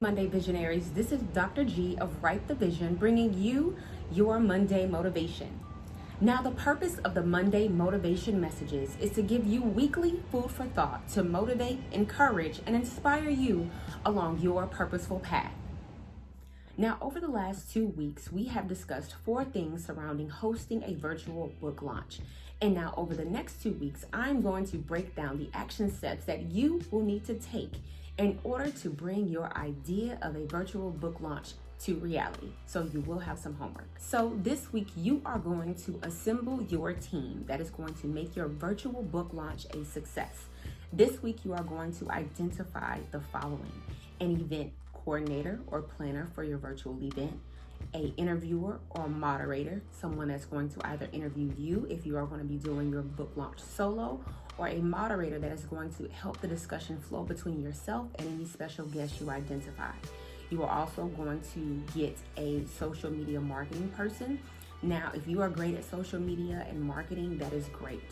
Monday Visionaries. This is Dr. G of Write the Vision bringing you your Monday motivation. Now, the purpose of the Monday motivation messages is to give you weekly food for thought to motivate, encourage, and inspire you along your purposeful path. Now, over the last 2 weeks, we have discussed 4 things surrounding hosting a virtual book launch. And now over the next 2 weeks, I'm going to break down the action steps that you will need to take in order to bring your idea of a virtual book launch to reality. So you will have some homework. So this week, you are going to assemble your team that is going to make your virtual book launch a success. This week, you are going to identify the following: an event coordinator or planner for your virtual event, a interviewer or moderator, someone that's going to either interview you if you are going to be doing your book launch solo, or a moderator that is going to help the discussion flow between yourself and any special guests you identify. You are also going to get a social media marketing person. Now, if you are great at social media and marketing, that is great.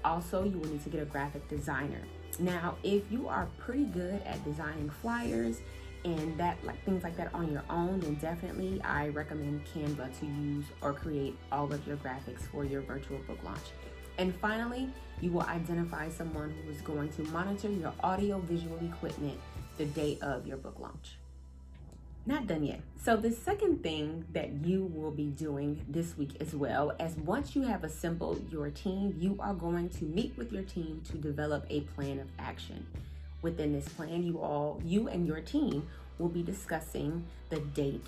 Also, you will need to get a graphic designer. Now, if you are pretty good at designing flyers and things like that on your own, then definitely I recommend Canva to use or create all of your graphics for your virtual book launch. And finally, you will identify someone who is going to monitor your audio visual equipment the day of your book launch. Not done yet. So the second thing that you will be doing this week, as well as once you have assembled your team, you are going to meet with your team to develop a plan of action. Within this plan, you and your team will be discussing the date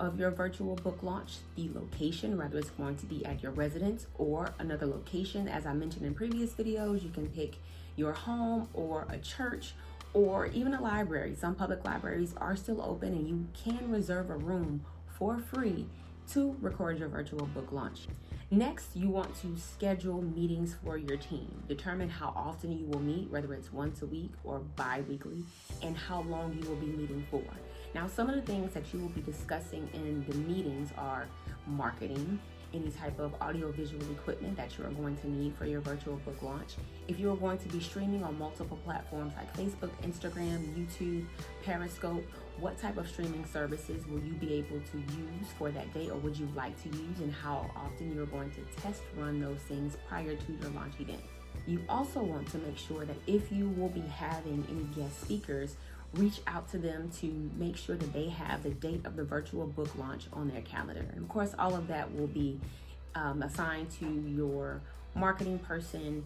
of your virtual book launch, the location, whether it's going to be at your residence or another location. As I mentioned in previous videos, you can pick your home or a church or even a library. Some public libraries are still open and you can reserve a room for free to record your virtual book launch. Next, you want to schedule meetings for your team. Determine how often you will meet, whether it's once a week or bi-weekly, and how long you will be meeting for. Now, some of the things that you will be discussing in the meetings are marketing, any type of audio-visual equipment that you are going to need for your virtual book launch. If you are going to be streaming on multiple platforms like Facebook, Instagram, YouTube, Periscope, what type of streaming services will you be able to use for that day, or would you like to use, and how often you're going to test run those things prior to your launch event. You also want to make sure that if you will be having any guest speakers, reach out to them to make sure that they have the date of the virtual book launch on their calendar. And of course, all of that will be assigned to your marketing person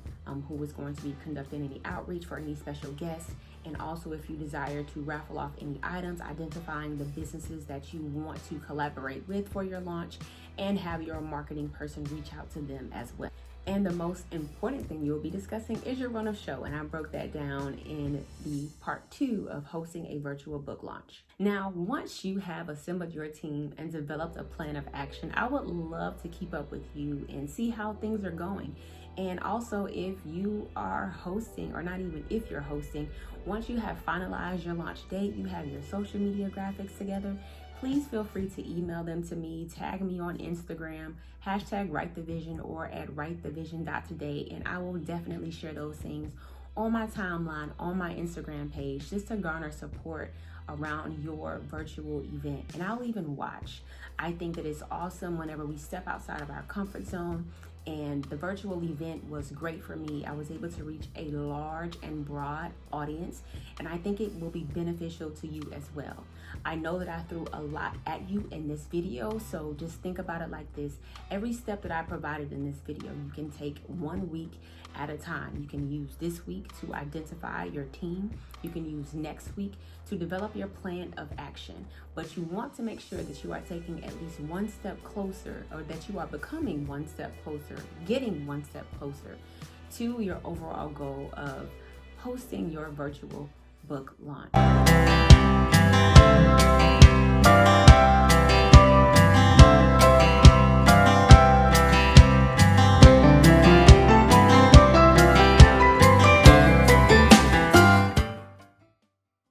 who is going to be conducting any outreach for any special guests. And also, if you desire to raffle off any items, identifying the businesses that you want to collaborate with for your launch, and have your marketing person reach out to them as well. And the most important thing you'll be discussing is your run of show. And I broke that down in the part 2 of hosting a virtual book launch. Now, once you have assembled your team and developed a plan of action, I would love to keep up with you and see how things are going. And also, if you are hosting, or not even if you're hosting, once you have finalized your launch date, you have your social media graphics together, please feel free to email them to me, tag me on Instagram, hashtag WriteTheVision, or at WriteTheVision.today, and I will definitely share those things on my timeline, on my Instagram page, just to garner support around your virtual event. And I'll even watch. I think that it's awesome whenever we step outside of our comfort zone, and the virtual event was great for me. I was able to reach a large and broad audience, and I think it will be beneficial to you as well. I know that I threw a lot at you in this video, so just think about it like this. Every step that I provided in this video, you can take 1 week at a time. You can use this week to identify your team. You can use next week to develop your plan of action. But you want to make sure that you are taking at least 1 step closer, or that you are becoming 1 step closer, getting 1 step closer to your overall goal of hosting your virtual book launch.